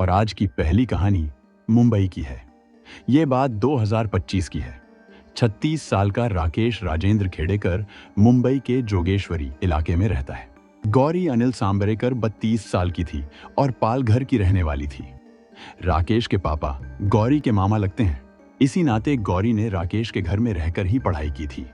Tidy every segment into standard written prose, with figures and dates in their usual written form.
और आज की पहली कहानी मुंबई की है। ये बात 2025 की है। 36 साल का राकेश राजेंद्र खेड़ेकर मुंबई के जोगेश्वरी इलाके में रहता है। गौरी अनिल सांबरेकर 32 साल की थी और पालघर की रहने वाली थी। राकेश के पापा गौरी के मामा लगते हैं। इसी नाते गौरी ने राकेश के घर में रहकर ही पढ़ाई की थी।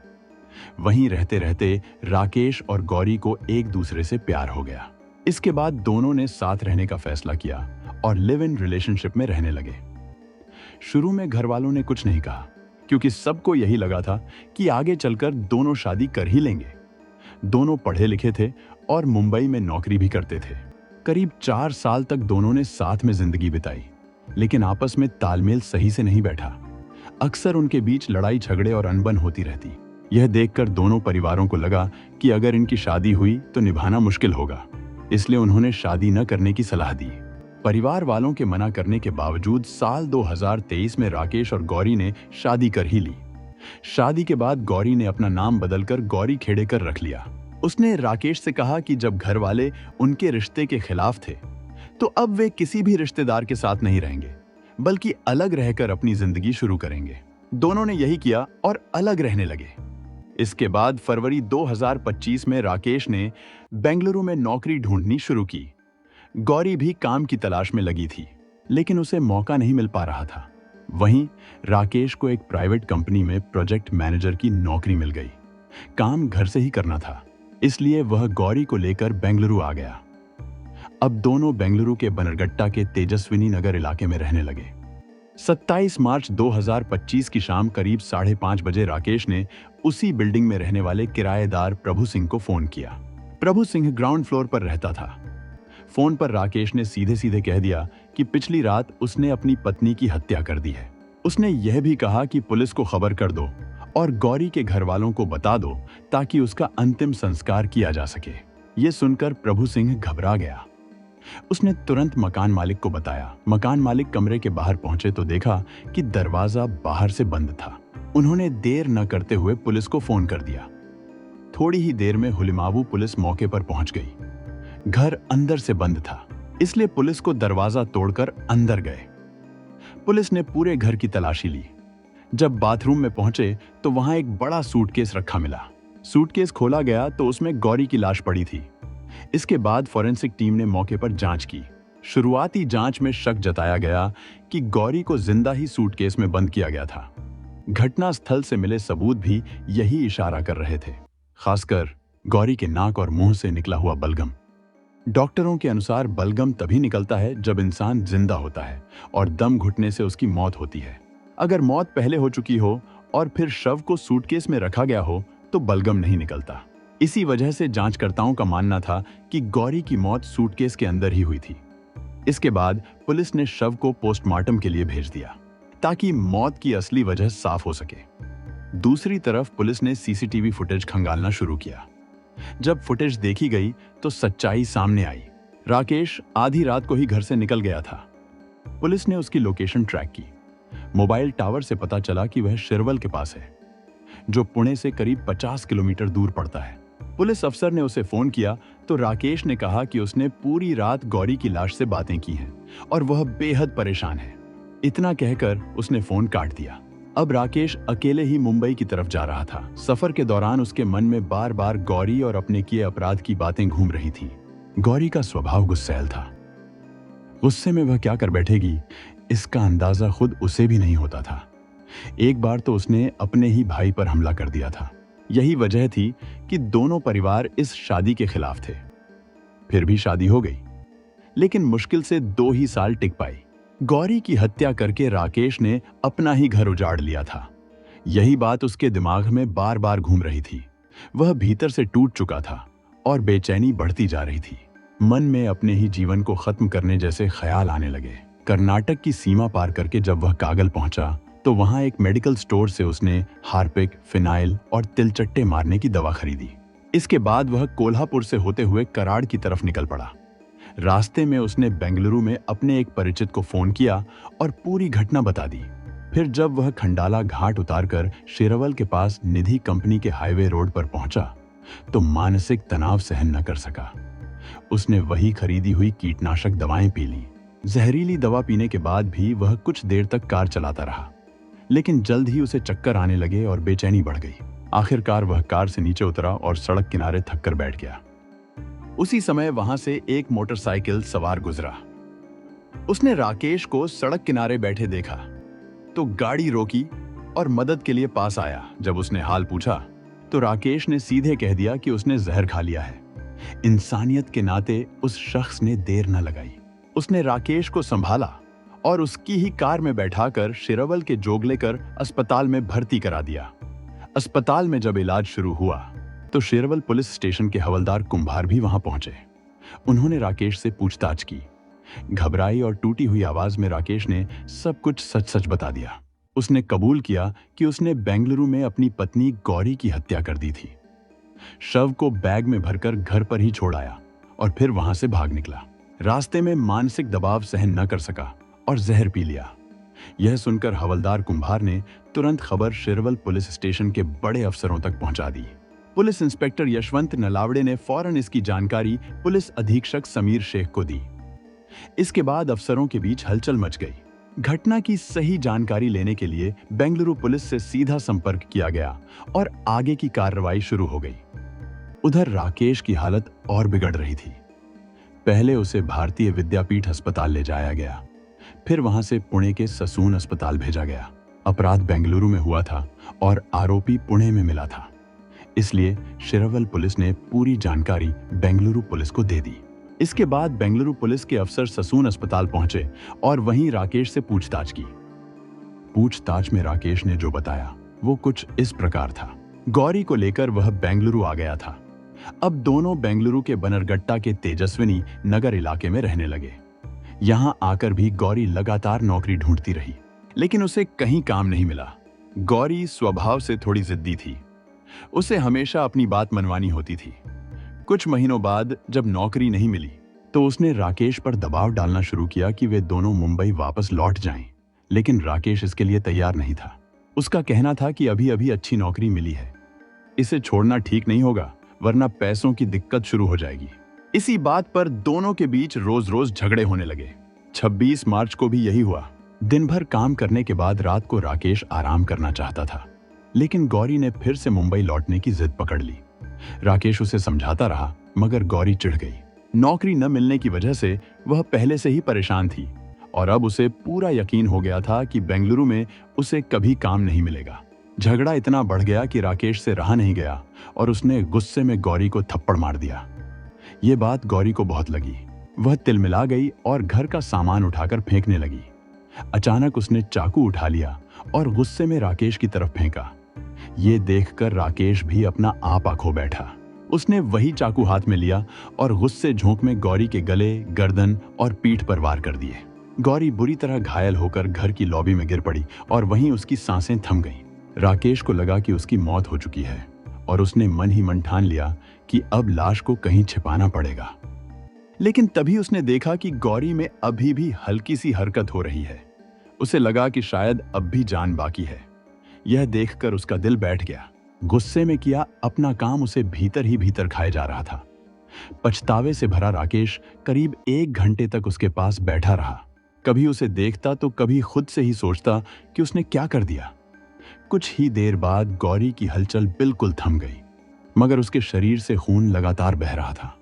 वहीं रहते रहते राकेश और गौरी को एक दूसरे से प्यार हो गया। इसके बाद दोनों ने साथ रहने का फैसला किया और लिव इन रिलेशनशिप में रहने लगे। शुरू में घर वालों ने कुछ नहीं कहा, क्योंकि सबको यही लगा था कि आगे चलकर दोनों शादी कर ही लेंगे। दोनों पढ़े लिखे थे और मुंबई में नौकरी भी करते थे। करीब 4 साल तक दोनों ने साथ में जिंदगी बिताई, लेकिन आपस में तालमेल सही से नहीं बैठा। अक्सर उनके बीच लड़ाई झगड़े और अनबन होती रहती। यह देखकर दोनों परिवारों को लगा कि अगर इनकी शादी हुई तो निभाना मुश्किल होगा, इसलिए उन्होंने शादी न करने की सलाह दी। परिवार वालों के मना करने के बावजूद साल 2023 में राकेश और गौरी ने शादी कर ही ली। शादी के बाद गौरी ने अपना नाम बदलकर गौरी खेड़ेकर रख लिया। उसने राकेश से कहा कि जब घर वाले उनके रिश्ते के खिलाफ थे, तो अब वे किसी भी रिश्तेदार के साथ नहीं रहेंगे, बल्कि अलग रहकर अपनी जिंदगी शुरू करेंगे। दोनों ने यही किया और अलग रहने लगे। इसके बाद फरवरी 2025 में राकेश ने बेंगलुरु में नौकरी ढूंढनी शुरू की। गौरी भी काम की तलाश में लगी थी, लेकिन उसे मौका नहीं मिल पा रहा था। वहीं राकेश को एक प्राइवेट कंपनी में प्रोजेक्ट मैनेजर की नौकरी मिल गई। काम घर से ही करना था, इसलिए वह गौरी को लेकर बेंगलुरु आ गया। अब दोनों बेंगलुरु के बनरगट्टा के तेजस्विनी नगर इलाके में रहने लगे। 27 मार्च 2025 की शाम करीब 5:30 बजे राकेश ने उसी बिल्डिंग में रहने वाले किराएदार प्रभु सिंह को फोन किया। प्रभु सिंह ग्राउंड फ्लोर पर रहता था। फोन पर राकेश ने सीधे सीधे कह दिया कि पिछली रात उसने अपनी पत्नी की हत्या कर दी है। उसने यह भी कहा कि पुलिस को खबर कर दो और गौरी के घर वालों को बता दो, ताकि उसका अंतिम संस्कार किया जा सके। ये सुनकर प्रभु सिंह घबरा गया। उसने तुरंत मकान मालिक को बताया। मकान मालिक कमरे के बाहर पहुंचे तो देखा कि दरवाजा बाहर से बंद था। उन्होंने देर न करते हुए पुलिस को फोन कर दिया। थोड़ी ही देर में हुलिमावू पुलिस मौके पर पहुंच गई। घर अंदर से बंद था, इसलिए पुलिस को दरवाजा तोड़कर अंदर गए। पुलिस ने पूरे घर की तलाशी ली। जब बाथरूम में पहुंचे तो वहां एक बड़ा सूटकेस रखा मिला। सूटकेस खोला गया तो उसमें गौरी की लाश पड़ी थी। इसके बाद फॉरेंसिक टीम ने मौके पर जांच की। शुरुआती जांच में शक जताया गया कि गौरी को जिंदा ही सूटकेस में बंद किया गया था। घटना स्थल से मिले सबूत भी यही इशारा कर रहे थे, खासकर गौरी के नाक और मुंह से निकला हुआ बलगम। डॉक्टरों के अनुसार बलगम तभी निकलता है जब इंसान जिंदा होता है और दम घुटने से उसकी मौत होती है। अगर मौत पहले हो चुकी हो और फिर शव को सूटकेस में रखा गया हो तो बलगम नहीं निकलता। इसी वजह से जांचकर्ताओं का मानना था कि गौरी की मौत सूटकेस के अंदर ही हुई थी। इसके बाद पुलिस ने शव को पोस्टमार्टम के लिए भेज दिया, ताकि मौत की असली वजह साफ हो सके। दूसरी तरफ पुलिस ने सीसीटीवी फुटेज खंगालना शुरू किया। जब फुटेज देखी गई तो सच्चाई सामने आई। राकेश आधी रात को ही घर से निकल गया था। पुलिस ने उसकी लोकेशन ट्रैक की। मोबाइल टावर से पता चला कि वह शिरवल के पास है, जो पुणे से करीब 50 किलोमीटर दूर पड़ता है। पुलिस अफसर ने उसे फोन किया तो राकेश ने कहा कि उसने पूरी रात गौरी की लाश से बातें की हैं और वह बेहद परेशान है। इतना कहकर उसने फोन काट दिया। अब राकेश अकेले ही मुंबई की तरफ जा रहा था। सफर के दौरान उसके मन में बार बार गौरी और अपने किए अपराध की बातें घूम रही थी। गौरी का स्वभाव गुस्सैल था। गुस्से में वह क्या कर बैठेगी, इसका अंदाजा खुद उसे भी नहीं होता था। एक बार तो उसने अपने ही भाई पर हमला कर दिया था। यही वजह थी कि दोनों परिवार इस शादी के खिलाफ थे। फिर भी शादी हो गई, लेकिन मुश्किल से 2 ही साल टिक पाई। गौरी की हत्या करके राकेश ने अपना ही घर उजाड़ लिया था। यही बात उसके दिमाग में बार बार घूम रही थी। वह भीतर से टूट चुका था और बेचैनी बढ़ती जा रही थी। मन में अपने ही जीवन को खत्म करने जैसे ख्याल आने लगे। कर्नाटक की सीमा पार करके जब वह कागल पहुंचा तो वहां एक मेडिकल स्टोर से उसने हार्पिक, फिनाइल और तिलचट्टे मारने की दवा खरीदी। इसके बाद वह कोल्हापुर से होते हुए कराड़ की तरफ निकल पड़ा। रास्ते में उसने बेंगलुरु में अपने एक परिचित को फोन किया और पूरी घटना बता दी। फिर जब वह खंडाला घाट उतारकर शेरवल के पास निधि कंपनी के हाईवे रोड पर पहुंचा तो मानसिक तनाव सहन न कर सका। उसने वही खरीदी हुई कीटनाशक दवाएं पी ली। जहरीली दवा पीने के बाद भी वह कुछ देर तक कार चलाता रहा, लेकिन जल्द ही उसे चक्कर आने लगे और बेचैनी बढ़ गई। आखिरकार वह कार से नीचे उतरा और सड़क किनारे थककर बैठ गया। उसी समय वहां से एक मोटरसाइकिल सवार गुजरा। उसने राकेश को सड़क किनारे बैठे देखा तो गाड़ी रोकी और मदद के लिए पास आया। जब उसने हाल पूछा तो राकेश ने सीधे कह दिया कि उसने जहर खा लिया है। इंसानियत के नाते उस शख्स ने देर न लगाई। उसने राकेश को संभाला और उसकी ही कार में बैठाकर शिरवल के जोगलेकर अस्पताल में भर्ती करा दिया। अस्पताल में जब इलाज शुरू हुआ तो शिरवल पुलिस स्टेशन के हवलदार कुंभार भी वहां पहुंचे। उन्होंने राकेश से पूछताछ की। घबराई और टूटी हुई आवाज में राकेश ने सब कुछ सच सच बता दिया। उसने कबूल किया कि उसने बेंगलुरु में अपनी पत्नी गौरी की हत्या कर दी थी। शव को बैग में भरकर घर पर ही छोड़ आया और फिर वहां से भाग निकला। रास्ते में मानसिक दबाव सहन न कर सका और जहर पी लिया। यह सुनकर हवलदार कुंभार ने तुरंत खबर शिरवल पुलिस स्टेशन के बड़े अफसरों तक पहुंचा दी। पुलिस इंस्पेक्टर यशवंत नलावड़े ने फौरन इसकी जानकारी पुलिस अधीक्षक समीर शेख को दी। इसके बाद अफसरों के बीच हलचल मच गई। घटना की सही जानकारी लेने के लिए बेंगलुरु पुलिस से सीधा संपर्क किया गया और आगे की कार्रवाई शुरू हो गई। उधर राकेश की हालत और बिगड़ रही थी। पहले उसे भारतीय विद्यापीठ अस्पताल ले जाया गया, फिर वहां से पुणे के ससून अस्पताल भेजा गया। अपराध बेंगलुरु में हुआ था और आरोपी पुणे में मिला था, इसलिए शिरवल पुलिस ने पूरी जानकारी बेंगलुरु पुलिस को दे दी। इसके बाद बेंगलुरु पुलिस के अफसर ससून अस्पताल पहुंचे और वहीं राकेश से पूछताछ की। पूछताछ में राकेश ने जो बताया वो कुछ इस प्रकार था। गौरी को लेकर वह बेंगलुरु आ गया था। अब दोनों बेंगलुरु के बनरगट्टा के तेजस्विनी नगर इलाके में रहने लगे। यहां आकर भी गौरी लगातार नौकरी ढूंढती रही, लेकिन उसे कहीं काम नहीं मिला। गौरी स्वभाव से थोड़ी जिद्दी थी। उसे हमेशा अपनी बात मनवानी होती थी। कुछ महीनों बाद जब नौकरी नहीं मिली तो उसने राकेश पर दबाव डालना शुरू किया कि वे दोनों मुंबई वापस लौट जाएं, लेकिन राकेश इसके लिए तैयार नहीं था। उसका कहना था कि अभी अभी अच्छी नौकरी मिली है, इसे छोड़ना ठीक नहीं होगा, वरना पैसों की दिक्कत शुरू हो जाएगी। इसी बात पर दोनों के बीच रोज रोज झगड़े होने लगे। 26 मार्च को भी यही हुआ। दिन भर काम करने के बाद रात को राकेश आराम करना चाहता था, लेकिन गौरी ने फिर से मुंबई लौटने की जिद पकड़ ली। राकेश उसे समझाता रहा, मगर गौरी चिढ़ गई। नौकरी न मिलने की वजह से वह पहले से ही परेशान थी और अब उसे पूरा यकीन हो गया था कि बेंगलुरु में उसे कभी काम नहीं मिलेगा। झगड़ा इतना बढ़ गया कि राकेश से रहा नहीं गया और उसने गुस्से में गौरी को थप्पड़ मार दिया। ये बात गौरी को बहुत लगी। वह तिलमिला गई और घर का सामान उठाकर फेंकने लगी। अचानक उसने चाकू उठा लिया और गुस्से में राकेश की तरफ फेंका। ये देखकर राकेश भी अपना आपा खो बैठा। उसने वही चाकू हाथ में लिया और गुस्से झोंक में गौरी के गले, गर्दन और पीठ पर वार कर दिए। गौरी बुरी तरह घायल होकर घर की लॉबी में गिर पड़ी और वहीं उसकी सांसें थम गईं। राकेश को लगा कि उसकी मौत हो चुकी है और उसने मन ही मन ठान लिया कि अब लाश को कहीं छिपाना पड़ेगा। लेकिन तभी उसने देखा कि गौरी में अभी भी हल्की सी हरकत हो रही है। उसे लगा कि शायद अब भी जान बाकी है। यह देखकर उसका दिल बैठ गया। गुस्से में किया अपना काम उसे भीतर ही भीतर खाए जा रहा था। पछतावे से भरा राकेश करीब 1 घंटे तक उसके पास बैठा रहा। कभी उसे देखता तो कभी खुद से ही सोचता कि उसने क्या कर दिया। कुछ ही देर बाद गौरी की हलचल बिल्कुल थम गई, मगर उसके शरीर से खून लगातार बह रहा था।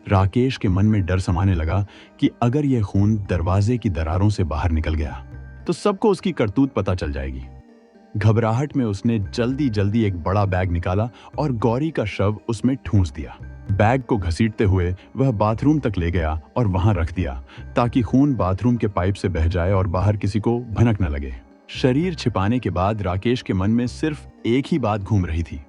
राकेश के मन में डर समाने लगा कि अगर यह खून दरवाजे की दरारों से बाहर निकल गया तो सबको उसकी करतूत पता चल जाएगी। घबराहट में उसने जल्दी जल्दी एक बड़ा बैग निकाला और गौरी का शव उसमें ठूंस दिया। बैग को घसीटते हुए वह बाथरूम तक ले गया और वहां रख दिया ताकि खून बाथरूम के पाइप से बह जाए और बाहर किसी को भनक न लगे। शरीर छिपाने के बाद राकेश के मन में सिर्फ एक ही बात घूम रही थी,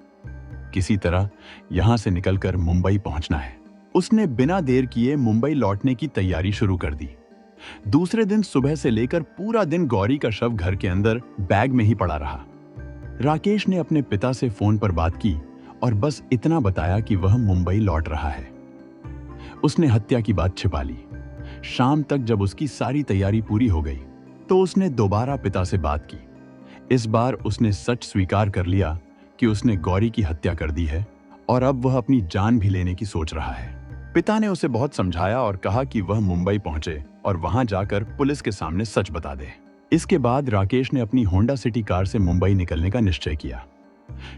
किसी तरह यहां से निकलकर मुंबई पहुंचना है। उसने बिना देर किए मुंबई लौटने की तैयारी शुरू कर दी। दूसरे दिन सुबह से लेकर पूरा दिन गौरी का शव घर के अंदर बैग में ही पड़ा रहा। राकेश ने अपने पिता से फोन पर बात की और बस इतना बताया कि वह मुंबई लौट रहा है। उसने हत्या की बात छिपा ली। शाम तक जब उसकी सारी तैयारी पूरी हो गई तो उसने दोबारा पिता से बात की। इस बार उसने सच स्वीकार कर लिया कि उसने गौरी की हत्या कर दी है और अब वह अपनी जान भी लेने की सोच रहा है। पिता ने उसे बहुत समझाया और कहा कि वह मुंबई पहुंचे और वहां जाकर पुलिस के सामने सच बता दे। इसके बाद राकेश ने अपनी होंडा सिटी कार से मुंबई निकलने का निश्चय किया।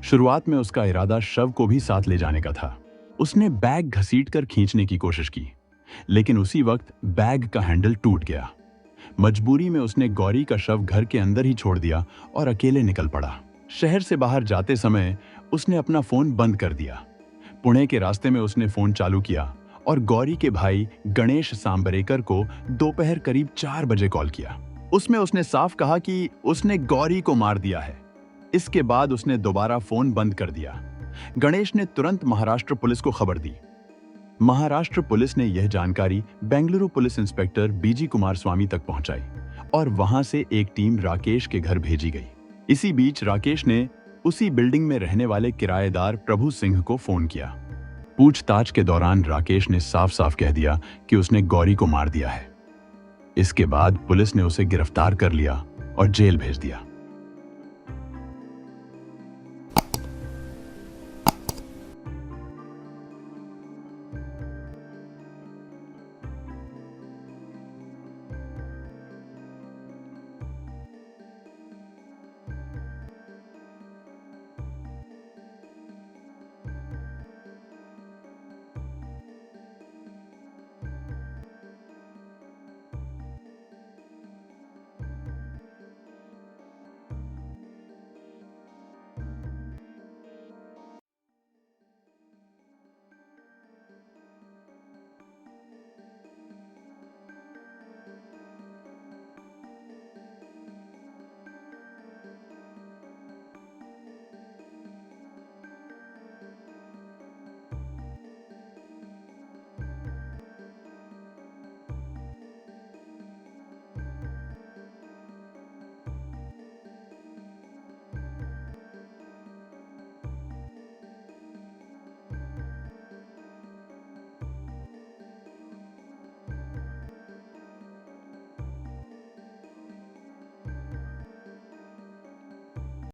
शुरुआत में उसका इरादा शव को भी साथ ले जाने का था। उसने बैग घसीटकर खींचने की कोशिश की, लेकिन उसी वक्त बैग का हैंडल टूट गया। मजबूरी में उसने गौरी का शव घर के अंदर ही छोड़ दिया और अकेले निकल पड़ा। शहर से बाहर जाते समय उसने अपना फोन बंद कर दिया। पुणे के रास्ते में उसने फोन चालू किया और गौरी के भाई गणेश सांबरेकर को दोपहर करीब 4 बजे कॉल किया। उसमें उसने साफ कहा कि उसने गौरी को मार दिया है। इसके बाद उसने दोबारा फोन बंद कर दिया। गणेश ने तुरंत महाराष्ट्र पुलिस को खबर दी। महाराष्ट्र पुलिस ने यह जानकारी बेंगलुरु पुलिस इंस्पेक्टर बीजी कुमार स्वामी तक पहुंचाई और वहां से एक टीम राकेश के घर भेजी गई। इसी बीच राकेश ने उसी बिल्डिंग में रहने वाले किराएदार प्रभु सिंह को फोन किया। पूछताछ के दौरान राकेश ने साफ साफ कह दिया कि उसने गौरी को मार दिया है। इसके बाद पुलिस ने उसे गिरफ्तार कर लिया और जेल भेज दिया।